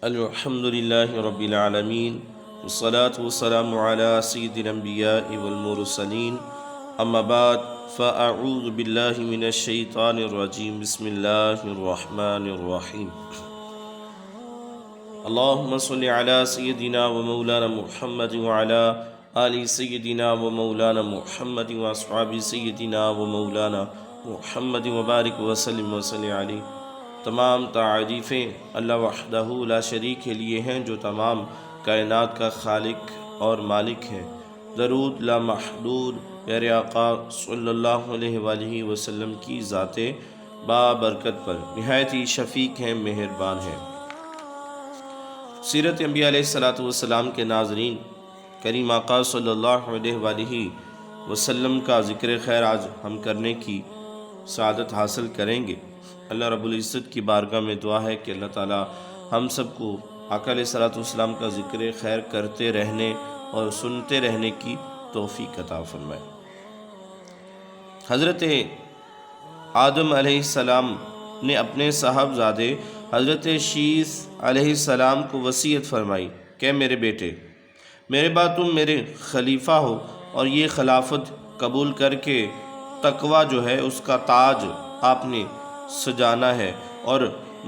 الحمدللہ رب العالمین والصلاة والسلام علی سید الانبیاء والمرسلین اما بعد فاعوذ باللہ من الشیطان الرجیم بسم اللہ الرحمن الرحیم اللہم صل علی سیدنا و مولانا محمد وعلی آل سیدنا و مولانا محمد واصحاب سیدنا و مولانا محمد وبارک وسلم وصلی علیہ۔ تمام تعریفیں اللہ وحدہ لا شریک کے لیے ہیں جو تمام کائنات کا خالق اور مالک ہے۔ درود لا محدود پیارے آقا صلی اللہ علیہ وآلہ وسلم کی ذات بابرکت پر نہایت ہی شفیق ہیں، مہربان ہیں۔ سیرت انبیاء علیہ السلام کے ناظرین، کریم آقا صلی اللہ علیہ وآلہ وسلم کا ذکر خیر آج ہم کرنے کی سعادت حاصل کریں گے۔ اللہ رب العزت کی بارگاہ میں دعا ہے کہ اللہ تعالی ہم سب کو آقا علیہ السلام کا ذکر خیر کرتے رہنے اور سنتے رہنے کی توفیق عطا فرمائے۔ حضرت آدم علیہ السلام نے اپنے صاحبزادے حضرت شیث علیہ السلام کو وصیت فرمائی کہ میرے بیٹے، میرے بعد تم میرے خلیفہ ہو اور یہ خلافت قبول کر کے تقوی جو ہے اس کا تاج آپ نے سجانا ہے اور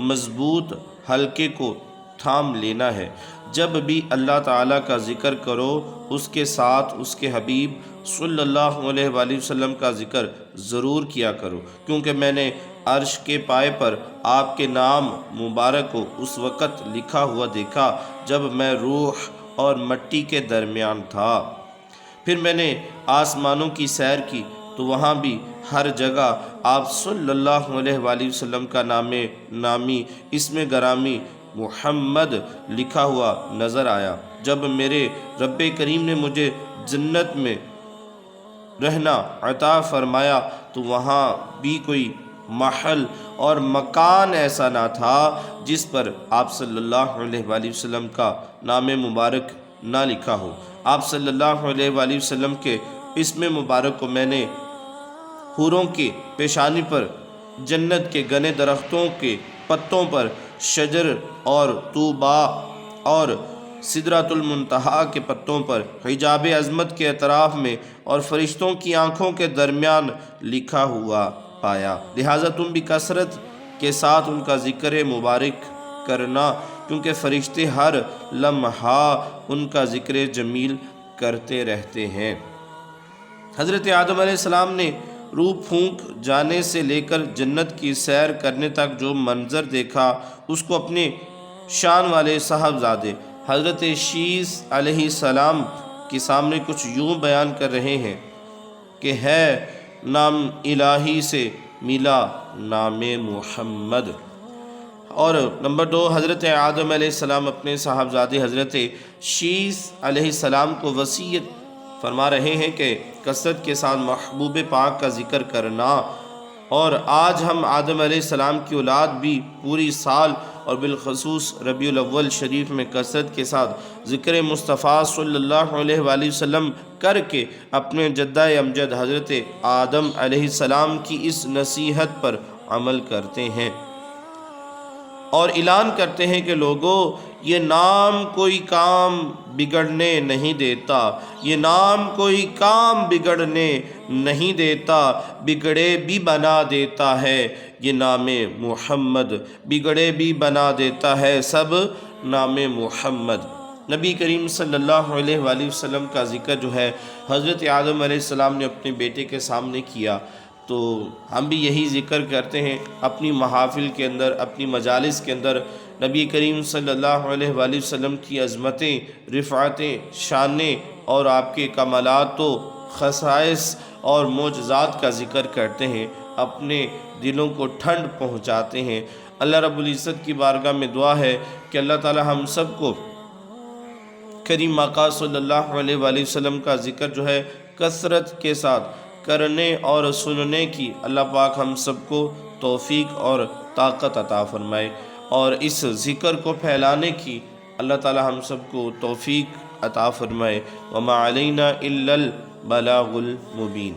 مضبوط حلقے کو تھام لینا ہے۔ جب بھی اللہ تعالیٰ کا ذکر کرو اس کے ساتھ اس کے حبیب صلی اللہ علیہ وآلہ وسلم کا ذکر ضرور کیا کرو، کیونکہ میں نے عرش کے پائے پر آپ کے نام مبارک کو اس وقت لکھا ہوا دیکھا جب میں روح اور مٹی کے درمیان تھا۔ پھر میں نے آسمانوں کی سیر کی تو وہاں بھی ہر جگہ آپ صلی اللہ علیہ وآلہ وسلم کا نامی اسم گرامی محمد لکھا ہوا نظر آیا۔ جب میرے رب کریم نے مجھے جنت میں رہنا عطا فرمایا تو وہاں بھی کوئی محل اور مکان ایسا نہ تھا جس پر آپ صلی اللہ علیہ وآلہ وسلم کا نام مبارک نہ لکھا ہو۔ آپ صلی اللہ علیہ وآلہ وسلم کے اسم مبارک کو میں نے حوروں کے پیشانی پر، جنت کے گنے درختوں کے پتوں پر، شجر اور طوبا اور سدرۃ المنتہا کے پتوں پر، حجاب عظمت کے اطراف میں اور فرشتوں کی آنکھوں کے درمیان لکھا ہوا پایا۔ لہٰذا تم بھی کثرت کے ساتھ ان کا ذکر مبارک کرنا، کیونکہ فرشتے ہر لمحہ ان کا ذکر جمیل کرتے رہتے ہیں۔ حضرت آدم علیہ السلام نے روح پھونک جانے سے لے کر جنت کی سیر کرنے تک جو منظر دیکھا اس کو اپنے شان والے صاحبزادے حضرت شیث علیہ السلام کے سامنے کچھ یوں بیان کر رہے ہیں کہ ہے نام الہی سے ملا نام محمد۔ اور نمبر 2، حضرت آدم علیہ السلام اپنے صاحبزادے حضرت شیث علیہ السلام کو وصیت فرما رہے ہیں کہ کثرت کے ساتھ محبوب پاک کا ذکر کرنا، اور آج ہم آدم علیہ السلام کی اولاد بھی پوری سال اور بالخصوص ربیع الاول شریف میں کثرت کے ساتھ ذکر مصطفیٰ صلی اللہ علیہ وآلہ وسلم کر کے اپنے جدہ امجد حضرت آدم علیہ السلام کی اس نصیحت پر عمل کرتے ہیں اور اعلان کرتے ہیں کہ لوگوں، یہ نام کوئی کام بگڑنے نہیں دیتا، یہ نام کوئی کام بگڑنے نہیں دیتا، بگڑے بھی بنا دیتا ہے یہ نام محمد، بگڑے بھی بنا دیتا ہے سب نام محمد۔ نبی کریم صلی اللہ علیہ وآلہ وسلم کا ذکر جو ہے حضرت آدم علیہ السلام نے اپنے بیٹے کے سامنے کیا، تو ہم بھی یہی ذکر کرتے ہیں اپنی محافل کے اندر، اپنی مجالس کے اندر نبی کریم صلی اللہ علیہ وآلہ وسلم کی عظمتیں، رفعتیں، شانیں اور آپ کے کمالات و خصائص اور معجزات کا ذکر کرتے ہیں، اپنے دلوں کو ٹھنڈ پہنچاتے ہیں۔ اللہ رب العزت کی بارگاہ میں دعا ہے کہ اللہ تعالی ہم سب کو کریم آقا صلی اللہ علیہ وآلہ وسلم کا ذکر جو ہے کثرت کے ساتھ کرنے اور سننے کی اللہ پاک ہم سب کو توفیق اور طاقت عطا فرمائے، اور اس ذکر کو پھیلانے کی اللہ تعالی ہم سب کو توفیق عطا فرمائے۔ وما علینا الا البلاغ المبین۔